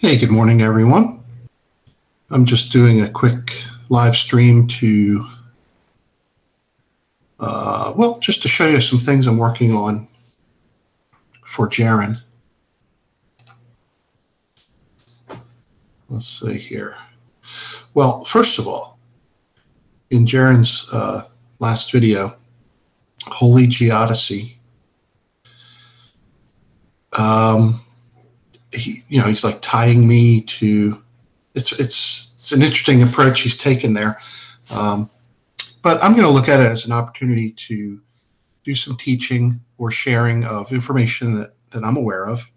Hey, good morning, everyone. I'm just doing a quick live stream to, just to show you some things I'm working on for Jeran. Let's see here. Well, first of all, in Jeran's last video, Holy Geodesy, he's like tying me to. It's an interesting approach he's taken there, but I'm going to look at it as an opportunity to do some teaching or sharing of information that I'm aware of,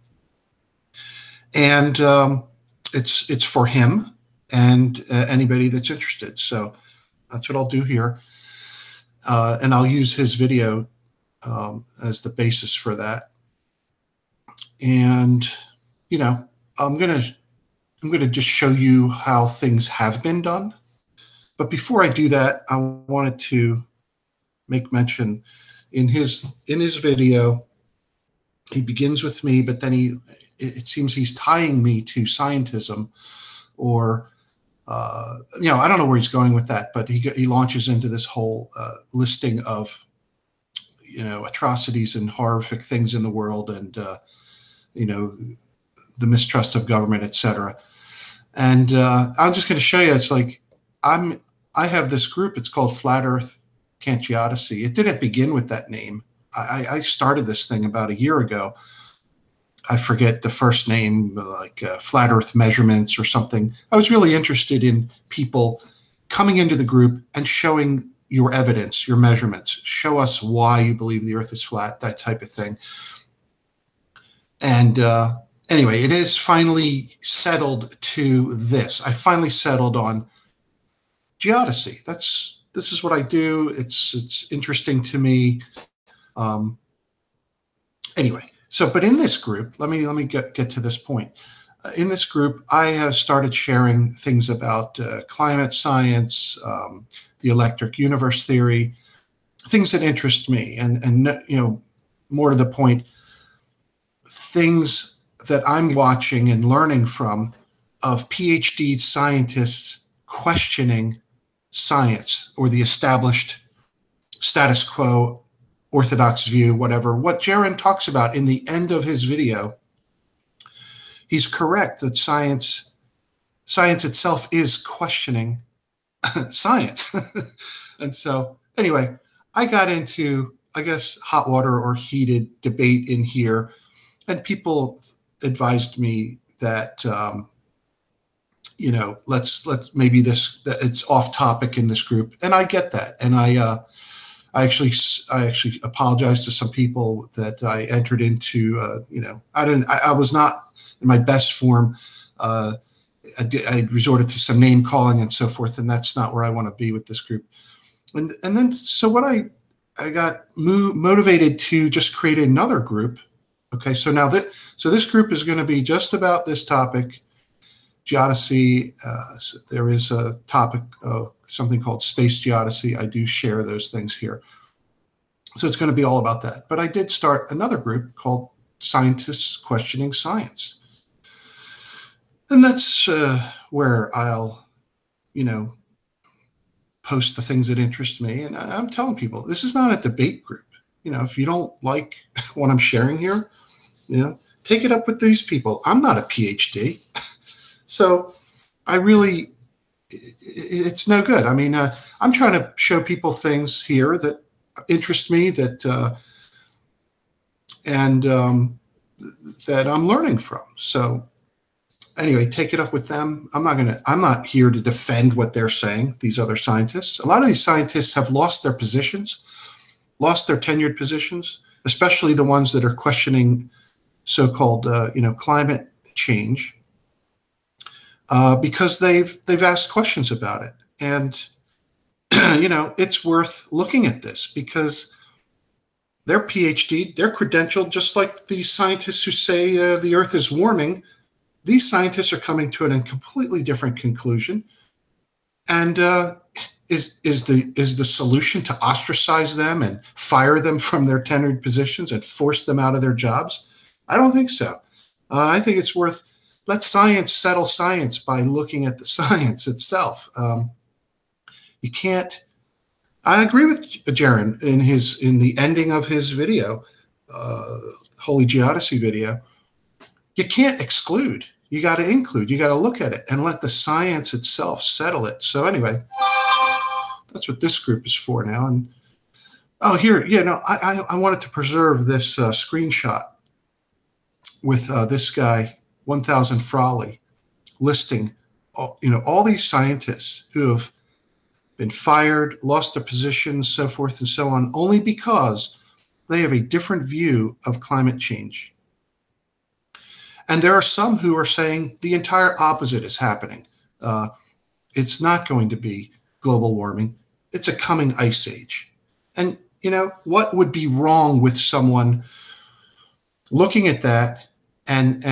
and it's for him and anybody that's interested. So that's what I'll do here, and I'll use his video as the basis for that. And I'm gonna just show you how things have been done. But before I do that, I wanted to make mention in his video, he begins with me, but then it seems he's tying me to scientism, or I don't know where he's going with that, but he launches into this whole listing of atrocities and horrific things in the world, and the mistrust of government, etc. And I'm just going to show you. It's like I have this group. It's called Flat Earth Geodesy. It didn't begin with that name. I started this thing about a year ago. I forget the first name, like Flat Earth Measurements or something. I was really interested in people coming into the group and showing your evidence, your measurements. Show us why you believe the Earth is flat, that type of thing. And anyway, it is finally settled to this. I finally settled on geodesy. This is what I do. It's interesting to me. Anyway, but in this group, let me get to this point. In this group, I have started sharing things about climate science, the electric universe theory, things that interest me, and more to the point, things that I'm watching and learning from of PhD scientists questioning science or the established status quo, orthodox view, whatever. What Jeran talks about in the end of his video, he's correct that science itself is questioning science. And so anyway, I got into, I guess, hot water or heated debate in here, and people advised me that let's maybe that it's off topic in this group, and I get that, and I actually apologize to some people that I entered into. I was not in my best form. I resorted to some name calling and so forth, and that's not where I want to be with this group. And then so what I got motivated to just create another group. Okay, so now this group is going to be just about this topic, geodesy. So there is a topic of something called space geodesy. I do share those things here. So it's going to be all about that. But I did start another group called Scientists Questioning Science. And that's where I'll, post the things that interest me. And I'm telling people, this is not a debate group. If you don't like what I'm sharing here, take it up with these people. I'm not a PhD. So it's no good. I mean, I'm trying to show people things here that interest me, that I'm learning from. So anyway, take it up with them. I'm not here to defend what they're saying, these other scientists. A lot of these scientists have lost their positions, lost their tenured positions, especially the ones that are questioning so-called climate change, because they've asked questions about it. And it's worth looking at this, because they're PhD, they're credentialed, just like these scientists who say the Earth is warming. These scientists are coming to a completely different conclusion. And is the solution to ostracize them and fire them from their tenured positions and force them out of their jobs? I don't think so. I think it's worth let science settle science by looking at the science itself. You can't. I agree with Jeran in the ending of his video, Holy Geodesy video. You can't exclude. You got to include. You got to look at it and let the science itself settle it. So anyway, that's what this group is for now. And oh, here, I wanted to preserve this screenshot with this guy, 1000 Frawley, listing, all these scientists who have been fired, lost their positions, so forth and so on, only because they have a different view of climate change. And there are some who are saying the entire opposite is happening. It's not going to be global warming. It's a coming ice age. And, what would be wrong with someone looking at that and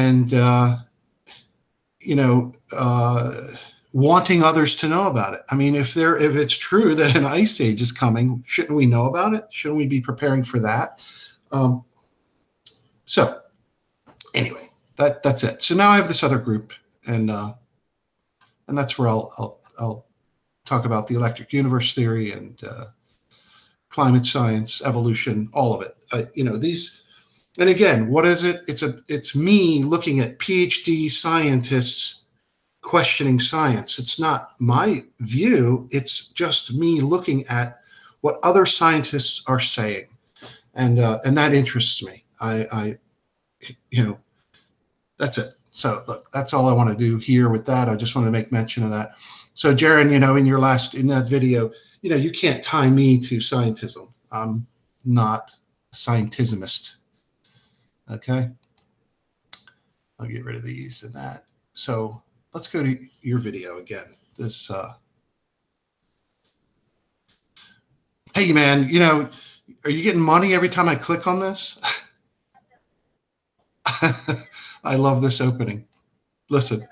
wanting others to know about it? I mean, if it's true that an ice age is coming, shouldn't we know about it? Shouldn't we be preparing for that? So anyway, that's it. So now I have this other group, and that's where I'll talk about the electric universe theory and climate science, evolution, all of it. These. And again, what is it? It's me looking at PhD scientists questioning science. It's not my view. It's just me looking at what other scientists are saying, and that interests me. That's it. So look, that's all I want to do here with that. I just want to make mention of that. So Jeran, in that video, you can't tie me to scientism. I'm not a scientismist. Okay. I'll get rid of these and that. So let's go to your video again. This, hey man, are you getting money every time I click on this? I love this opening. Listen,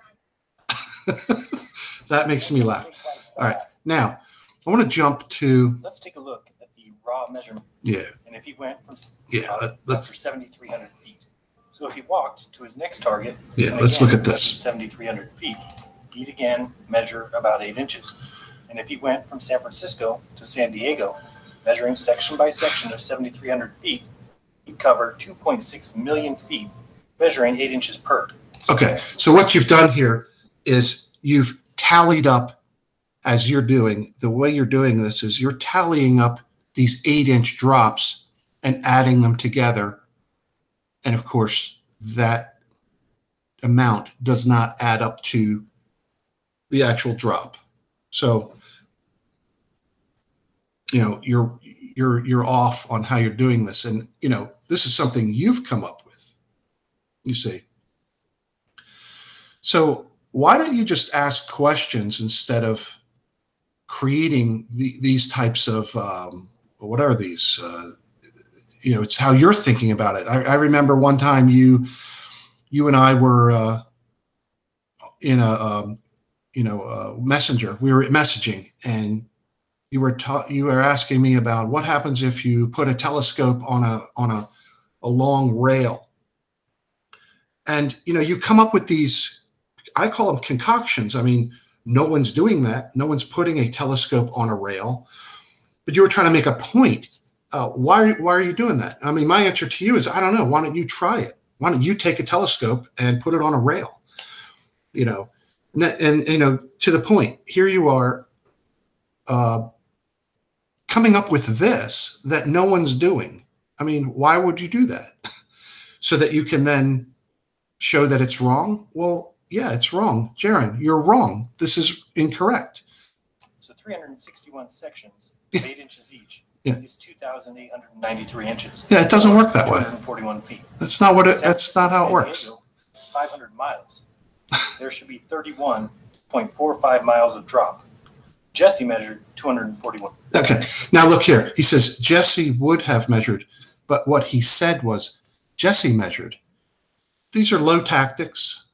that makes me laugh. All right. Now I want to jump to, let's take a look at the raw measurement. Yeah. And if he went from let's 7,300 feet. So if he walked to his next target, let's look at this. 7,300 feet, he'd again measure about 8 inches. And if he went from San Francisco to San Diego, measuring section by section of 7,300 feet, he'd cover 2.6 million feet, measuring 8 inches per. Okay, so what you've done here is you've tallied up, as you're doing, the way you're doing this is you're tallying up these 8-inch drops and adding them together. And of course, that amount does not add up to the actual drop. So, you're off on how you're doing this. And, this is something you've come up with, you see. So why don't you just ask questions instead of creating these types of, what are these, it's how you're thinking about it. I remember one time you and I were in a messenger. We were messaging, and you were asking me about what happens if you put a telescope on a long rail, and you come up with these. I call them concoctions. I mean, no one's doing that. No one's putting a telescope on a rail, but you were trying to make a point. Why are you doing that? I mean, my answer to you is, I don't know. Why don't you try it? Why don't you take a telescope and put it on a rail? To the point, here you are coming up with this that no one's doing. I mean, why would you do that? So that you can then show that it's wrong? Well, yeah, it's wrong. Jeran, you're wrong. This is incorrect. So 361 sections, 8 inches each. Yeah. Is 2,893 inches. Yeah, it doesn't work that way. 241 feet. That's not what that's not how it works. It's 500 miles. There should be 31.45 miles of drop. Jesse measured 241. Okay. Now look here. He says Jesse would have measured, but what he said was Jesse measured. These are low tactics.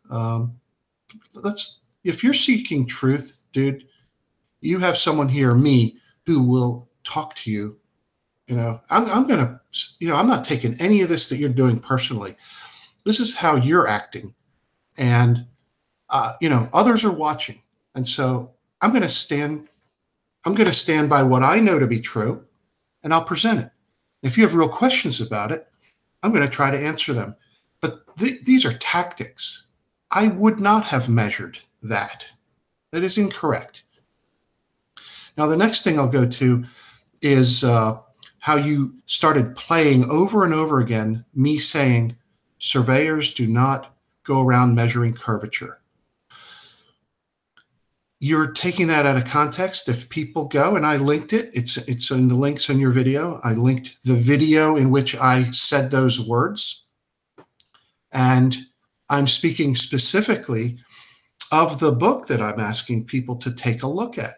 If you're seeking truth, dude, you have someone here, me, who will talk to you. I'm not taking any of this that you're doing personally. This is how you're acting. And others are watching. And so I'm going to stand by what I know to be true, and I'll present it. If you have real questions about it, I'm going to try to answer them. But these are tactics. I would not have measured that. That is incorrect. Now, the next thing I'll go to is how you started playing over and over again me saying surveyors do not go around measuring curvature. You're taking that out of context. If people go, and I linked it, it's in the links in your video. I linked the video in which I said those words. And I'm speaking specifically of the book that I'm asking people to take a look at.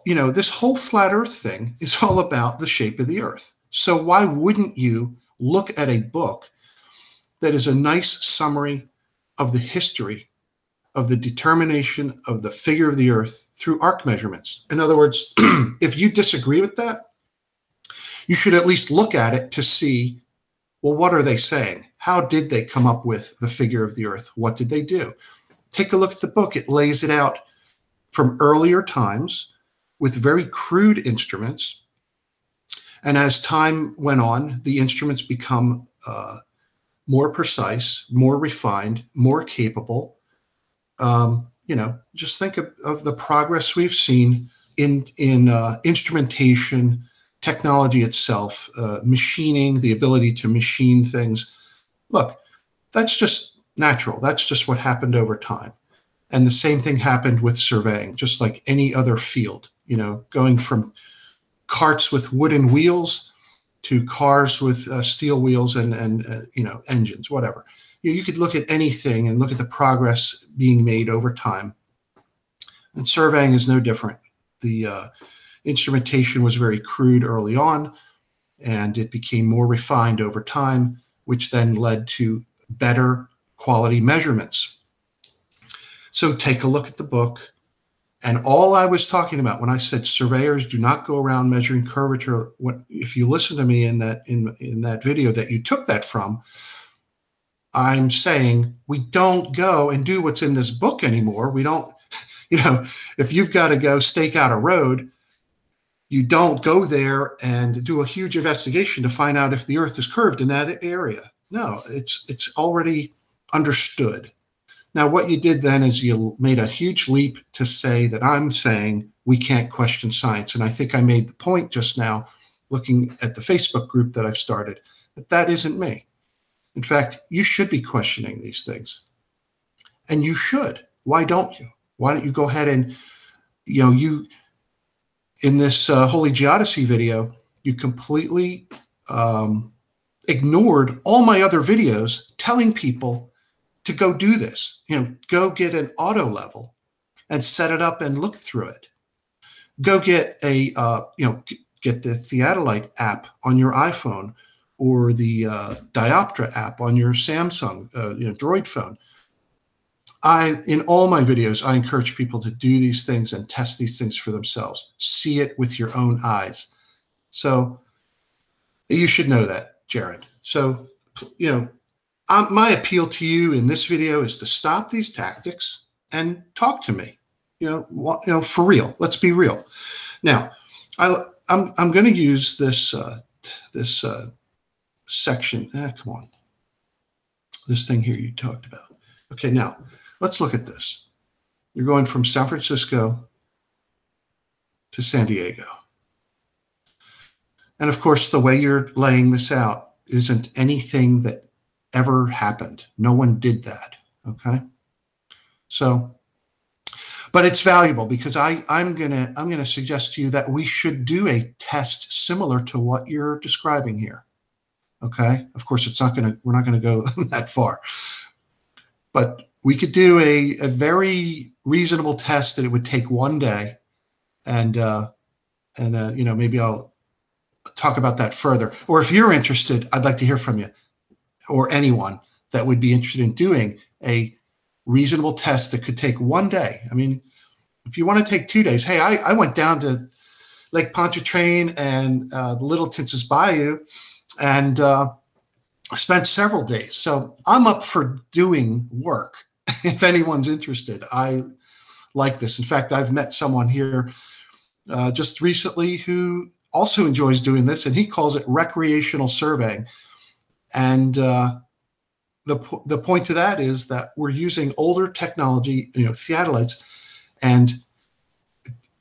This whole flat earth thing is all about the shape of the earth. So why wouldn't you look at a book that is a nice summary of the history of the determination of the figure of the earth through arc measurements? In other words, if you disagree with that, you should at least look at it to see, well, what are they saying? How did they come up with the figure of the earth? What did they do? Take a look at the book. It lays it out from earlier times with very crude instruments. And as time went on, the instruments become more precise, more refined, more capable. Just think of the progress we've seen in instrumentation, technology itself, machining, the ability to machine things. Look, that's just natural. That's just what happened over time. And the same thing happened with surveying, just like any other field, going from carts with wooden wheels to cars with steel wheels and engines, whatever. You could look at anything and look at the progress being made over time. And surveying is no different. The instrumentation was very crude early on, and it became more refined over time, which then led to better quality measurements. So take a look at the book. And all I was talking about when I said surveyors do not go around measuring curvature, if you listen to me in that video that you took that from, I'm saying we don't go and do what's in this book anymore. We don't, if you've got to go stake out a road, you don't go there and do a huge investigation to find out if the earth is curved in that area. No, it's already understood. Now, what you did then is you made a huge leap to say that I'm saying we can't question science. And I think I made the point just now, looking at the Facebook group that I've started, that isn't me. In fact, you should be questioning these things. And you should. Why don't you? Why don't you go ahead and, in this Holy Geodesy video, you completely ignored all my other videos telling people to go do this. Go get an auto level and set it up and look through it. Go get get the Theodolite app on your iPhone or the Dioptra app on your Samsung Droid phone. In all my videos, I encourage people to do these things and test these things for themselves. See it with your own eyes. So you should know that, Jeran. So, my appeal to you in this video is to stop these tactics and talk to me. For real. Let's be real. Now, I'm going to use this section. Come on. This thing here you talked about. Okay, now let's look at this. You're going from San Francisco to San Diego. And of course, the way you're laying this out isn't anything that ever happened. No one did that. Okay. So, but it's valuable because I'm gonna suggest to you that we should do a test similar to what you're describing here. Okay. Of course, we're not gonna go that far, but we could do a very reasonable test that it would take one day, and maybe I'll talk about that further. Or if you're interested, I'd like to hear from you, or anyone that would be interested in doing a reasonable test that could take one day. I mean, if you want to take 2 days, hey, I went down to Lake Pontchartrain and the Little Tinses Bayou, and spent several days. So I'm up for doing work. If anyone's interested, I like this. In fact, I've met someone here just recently who also enjoys doing this, and he calls it recreational surveying. And the point to that is that we're using older technology, theodolites, and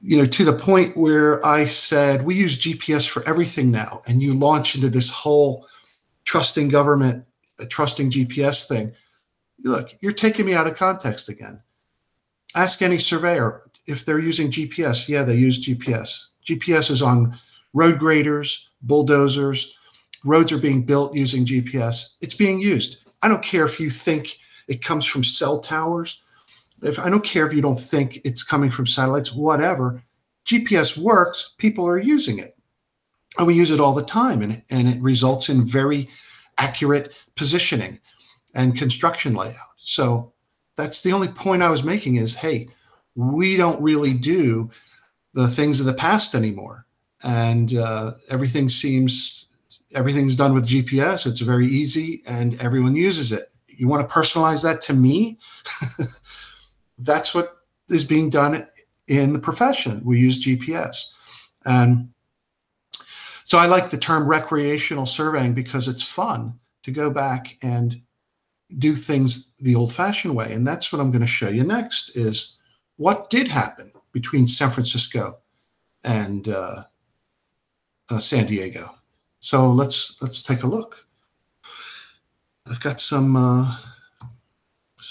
to the point where I said we use GPS for everything now, and you launch into this whole trusting government, trusting GPS thing. Look, you're taking me out of context again. Ask any surveyor if they're using GPS. Yeah, they use GPS. GPS is on road graders, bulldozers. Roads are being built using GPS. It's being used. I don't care if you think it comes from cell towers. I don't care if you don't think it's coming from satellites, whatever. GPS works. People are using it. And we use it all the time, and it results in very accurate positioning and construction layout. So that's the only point I was making is, hey, we don't really do the things of the past anymore. And everything's done with GPS. It's very easy and everyone uses it. You want to personalize that to me? That's what is being done in the profession. We use GPS. And so I like the term recreational surveying because it's fun to go back and do things the old-fashioned way. And that's what I'm going to show you next is what did happen between San Francisco and San Diego. So let's take a look. I've got some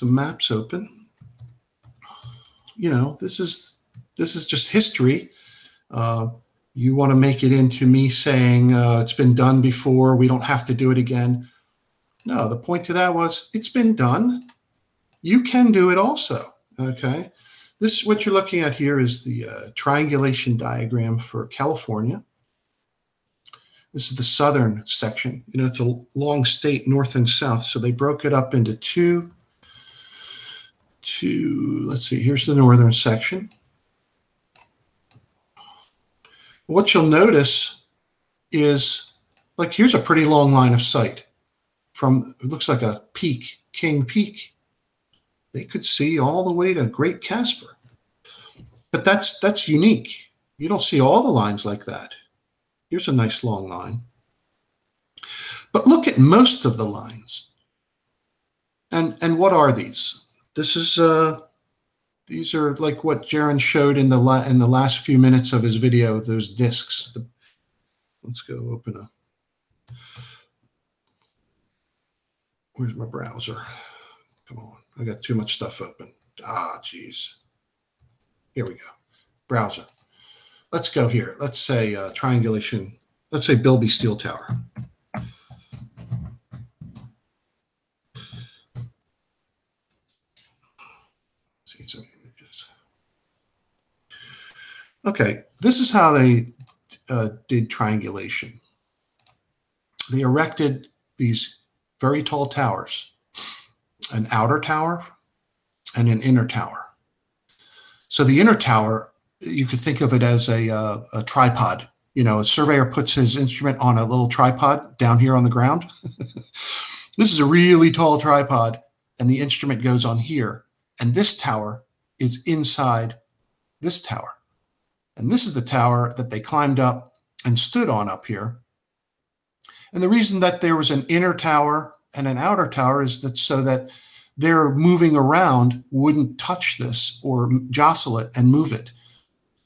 maps open. This is just history. You want to make it into me saying it's been done before, we don't have to do it again. No, the point to that was it's been done. You can do it also, okay? This, what you're looking at here is the triangulation diagram for California. This is the southern section. It's a long state, north and south, so they broke it up into two, let's see, here's the northern section. What you'll notice is, like, here's a pretty long line of sight. It looks like a peak, King Peak. They could see all the way to Great Casper. But that's unique. You don't see all the lines like that. Here's a nice long line. But look at most of the lines. And what are these? These are like what Jeran showed in the last few minutes of his video, those discs. Let's go open a. Where's my browser? Come on, I got too much stuff open. Geez. Here we go. Browser. Let's go here. Let's say triangulation. Let's say Bilby Steel Tower. See some images. Okay, this is how they did triangulation. They erected these very tall towers, an outer tower and an inner tower. So the inner tower, you could think of it as a tripod. A surveyor puts his instrument on a little tripod down here on the ground. This is a really tall tripod, and the instrument goes on here. And this tower is inside this tower. And this is the tower that they climbed up and stood on up here. And the reason that there was an inner tower and an outer tower is that so that their moving around wouldn't touch this or jostle it and move it.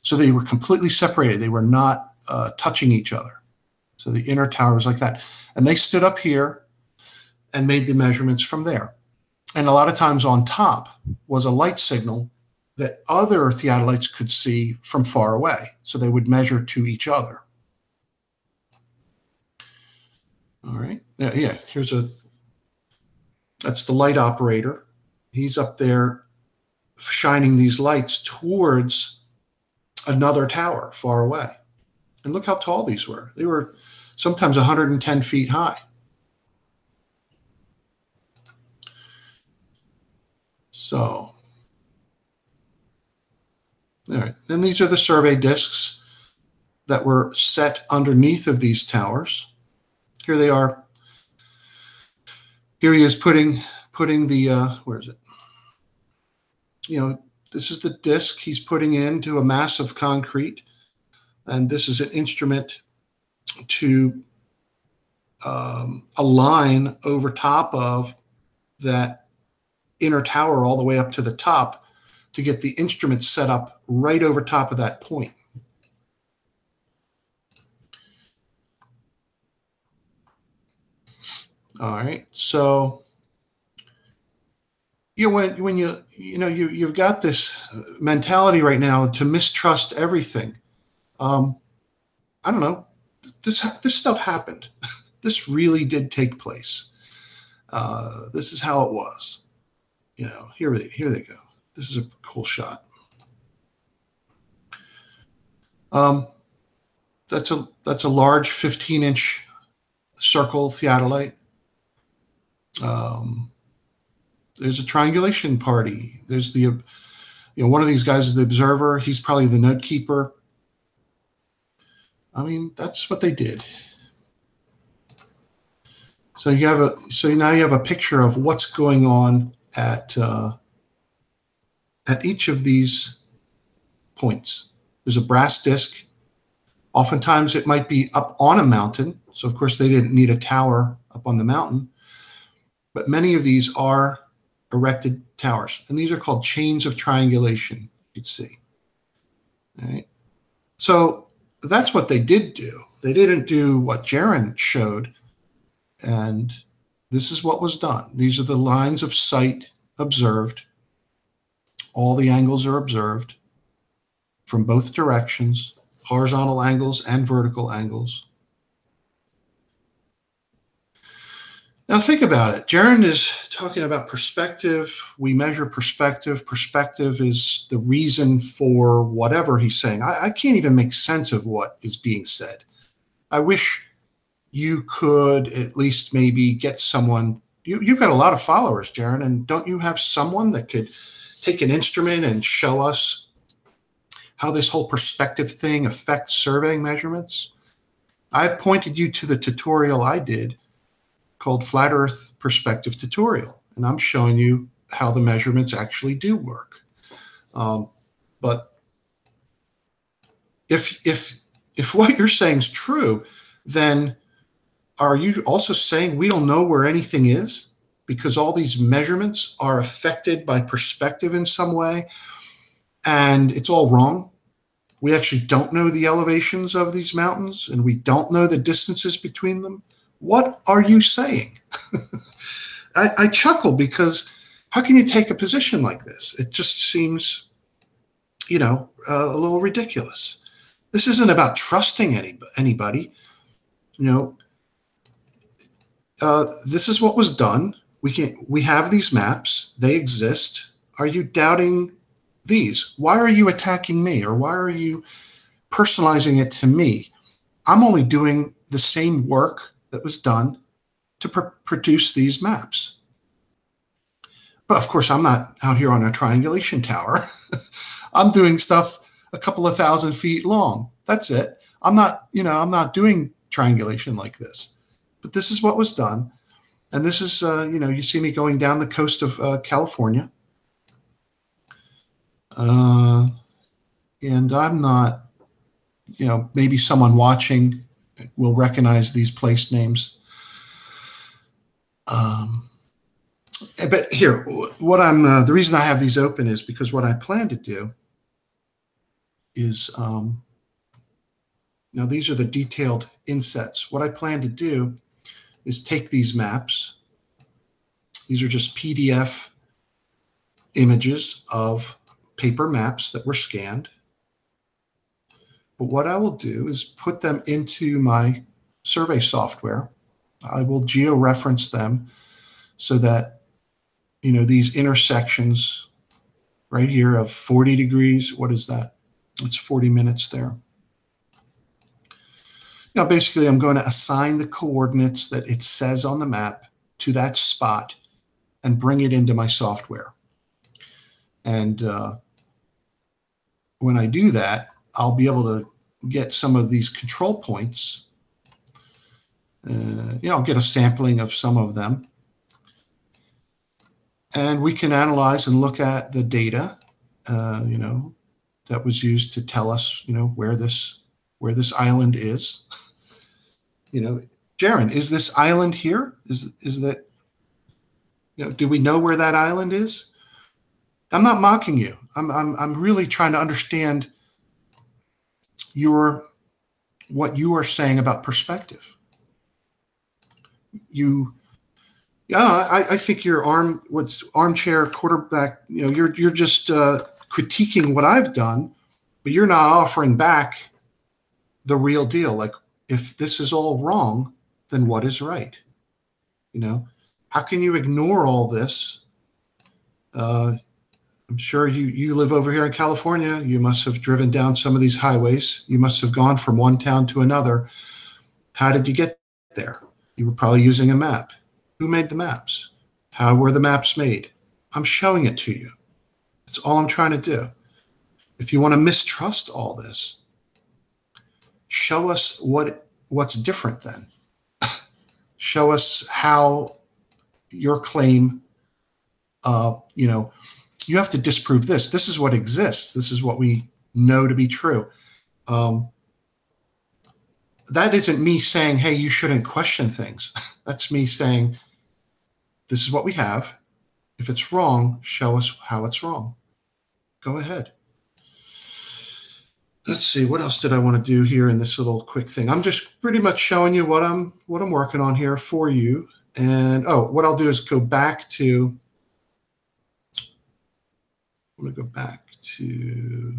So they were completely separated. They were not touching each other. So the inner tower was like that. And they stood up here and made the measurements from there. And a lot of times on top was a light signal that other theodolites could see from far away. So they would measure to each other. All right. Yeah, that's the light operator. He's up there shining these lights towards another tower far away. And look how tall these were. They were sometimes 110 feet high. So, all right. And these are the survey discs that were set underneath of these towers. Here they are. Here he is putting the, where is it? This is the disc he's putting into a mass of concrete. And this is an instrument to align over top of that inner tower all the way up to the top to get the instrument set up right over top of that point. All right, so when you've got this mentality right now to mistrust everything. I don't know. This stuff happened. This really did take place. This is how it was. Here they go. This is a cool shot. That's a large 15-inch circle theodolite. There's a triangulation party. There's the, one of these guys is the observer. He's probably the note keeper. I mean, that's what they did. So now you have a picture of what's going on at each of these points. There's a brass disc. Oftentimes it might be up on a mountain. So of course they didn't need a tower up on the mountain, but many of these are erected towers, and these are called chains of triangulation. You'd see. All right. So that's what they did do. They didn't do what Jeran showed, and this is what was done. These are the lines of sight observed. All the angles are observed from both directions, horizontal angles and vertical angles. Now think about it. Jeran is talking about perspective. We measure perspective. Perspective is the reason for whatever he's saying. I can't even make sense of what is being said. I wish you could at least maybe get someone. You've got a lot of followers, Jeran, and don't you have someone that could take an instrument and show us how this whole perspective thing affects surveying measurements? I've pointed you to the tutorial I did called Flat Earth Perspective Tutorial, and I'm showing you how the measurements actually do work. But if what you're saying is true, then are you also saying we don't know where anything is because all these measurements are affected by perspective in some way, and it's all wrong? We actually don't know the elevations of these mountains, and we don't know the distances between them. What are you saying? I chuckle because how can you take a position like this? It just seems, a little ridiculous. This isn't about trusting anybody. This is what was done. We have these maps. They exist. Are you doubting these? Why are you attacking me, or why are you personalizing it to me? I'm only doing the same work that was done to produce these maps. But of course, I'm not out here on a triangulation tower. I'm doing stuff a couple of 1,000 feet long. That's it. I'm not doing triangulation like this. But this is what was done. And this is, you see me going down the coast of California. And I'm not, maybe someone watching will recognize these place names. But here, what the reason I have these open is because what I plan to do is, now these are the detailed insets. What I plan to do is take these maps. These are just PDF images of paper maps that were scanned. But what I will do is put them into my survey software. I will georeference them so that, these intersections right here of 40 degrees, what is that? It's 40 minutes there. Now, basically, I'm going to assign the coordinates that it says on the map to that spot and bring it into my software. And when I do that, I'll be able to get some of these control points. I'll get a sampling of some of them. And we can analyze and look at the data, you know, that was used to tell us, you know, where this island is. You know, Jeran, is this island here? Is that, you know, do we know where that island is? I'm not mocking you. I'm really trying to understand what you are saying about perspective. I think you're armchair quarterback. You know, you're just critiquing what I've done, but you're not offering back the real deal. Like, if this is all wrong, then what is right? You know, how can you ignore all this? I'm sure you live over here in California. You must have driven down some of these highways. You must have gone from one town to another. How did you get there? You were probably using a map. Who made the maps? How were the maps made? I'm showing it to you. That's all I'm trying to do. If you want to mistrust all this, show us what's different then. Show us how your claim, you know, you have to disprove this. This is what exists. This is what we know to be true. That isn't me saying, hey, you shouldn't question things. That's me saying, this is what we have. If it's wrong, show us how it's wrong. Go ahead. Let's see, what else did I want to do here in this little quick thing? I'm just pretty much showing you what I'm working on here for you. And what I'll do is go back to, I'm going to go back to,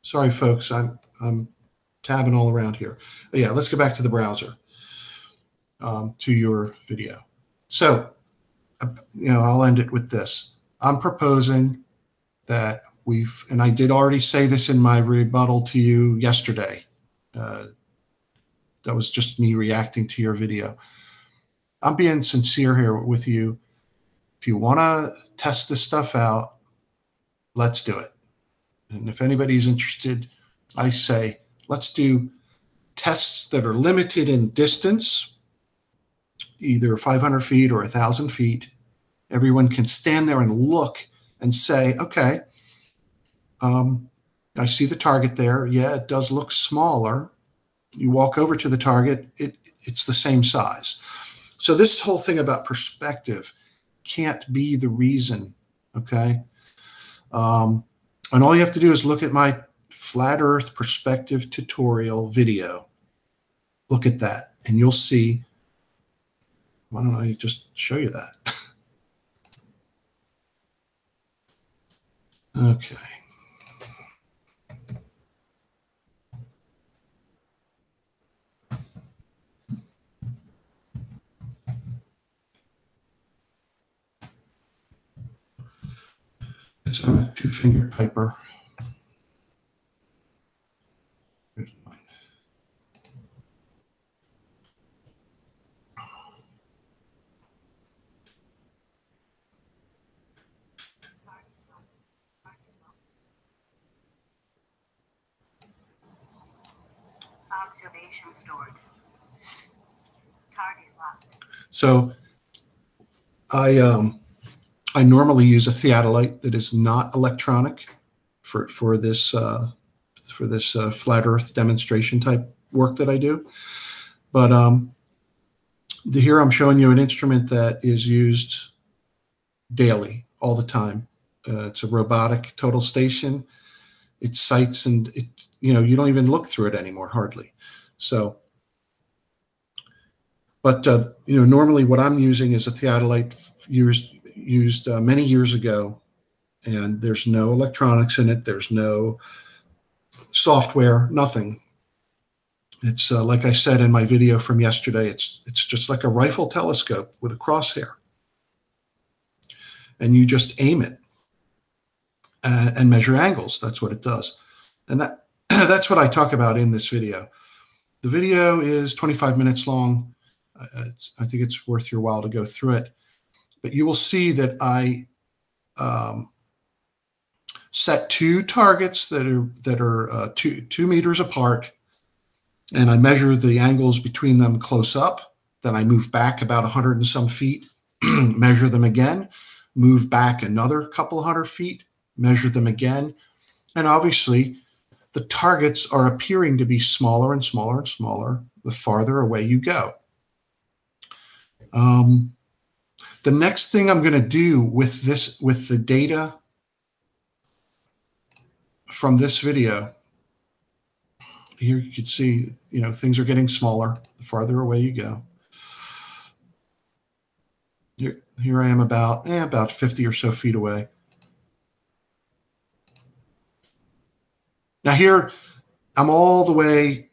sorry folks, I'm tabbing all around here. But yeah, let's go back to the browser, to your video. So, you know, I'll end it with this. I'm proposing that and I did already say this in my rebuttal to you yesterday. That was just me reacting to your video. I'm being sincere here with you. If you want to test this stuff out, let's do it. And if anybody's interested, I say, let's do tests that are limited in distance, either 500 feet or 1,000 feet. Everyone can stand there and look and say, okay, I see the target there. Yeah, it does look smaller. You walk over to the target, it's the same size. So this whole thing about perspective can't be the reason, okay? And all you have to do is look at my flat earth perspective tutorial video. Look at that, and you'll see. Why don't I just show you that? Okay. So I'm a two-finger typer. Here's mine. Observation stored. Target locked. So I normally use a theodolite that is not electronic for this flat Earth demonstration type work that I do. But here I'm showing you an instrument that is used daily, all the time. It's a robotic total station. It sights and you don't even look through it anymore, hardly. So, but normally what I'm using is a theodolite used many years ago, and there's no electronics in it. There's no software, nothing. It's like I said in my video from yesterday, it's just like a rifle telescope with a crosshair. And you just aim it and measure angles. That's what it does. And that's what I talk about in this video. The video is 25 minutes long. I think it's worth your while to go through it. But you will see that I set two targets that are 2 meters apart, and I measure the angles between them close up. Then I move back about 100 and some feet measure them again, move back another couple hundred feet, measure them again. And obviously, the targets are appearing to be smaller and smaller and smaller the farther away you go. The next thing I'm going to do with this, with the data from this video, here you can see, things are getting smaller the farther away you go. Here I am about 50 or so feet away. Now here, I'm all the way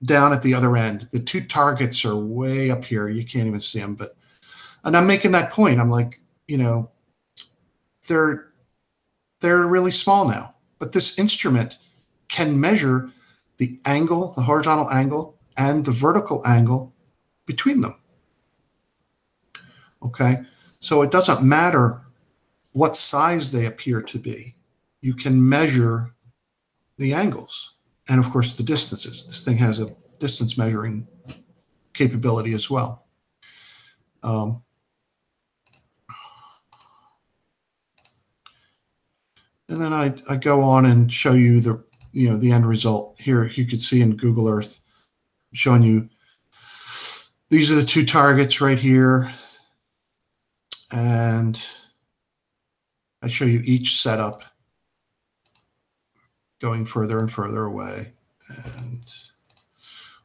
down at the other end. The two targets are way up here. You can't even see them, and I'm making that point. I'm like, they're really small now, but this instrument can measure the angle, the horizontal angle, and the vertical angle between them. Okay, so it doesn't matter what size they appear to be. You can measure the angles and, of course, the distances. This thing has a distance measuring capability as well. And then I go on and show you the end result. Here you can see in Google Earth, I'm showing you these are the two targets right here. And I show you each setup going further and further away and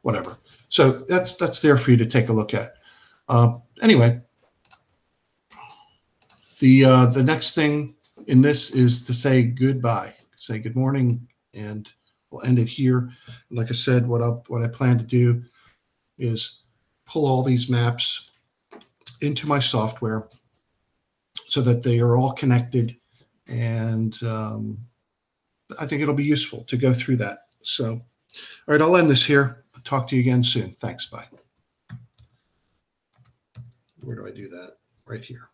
whatever. So that's there for you to take a look at. Anyway, the next thing in this is to say goodbye, say good morning, and we'll end it here. Like I said, what I plan to do is pull all these maps into my software so that they are all connected, and I think it'll be useful to go through that. So, all right, I'll end this here. I'll talk to you again soon. Thanks. Bye. Where do I do that? Right here.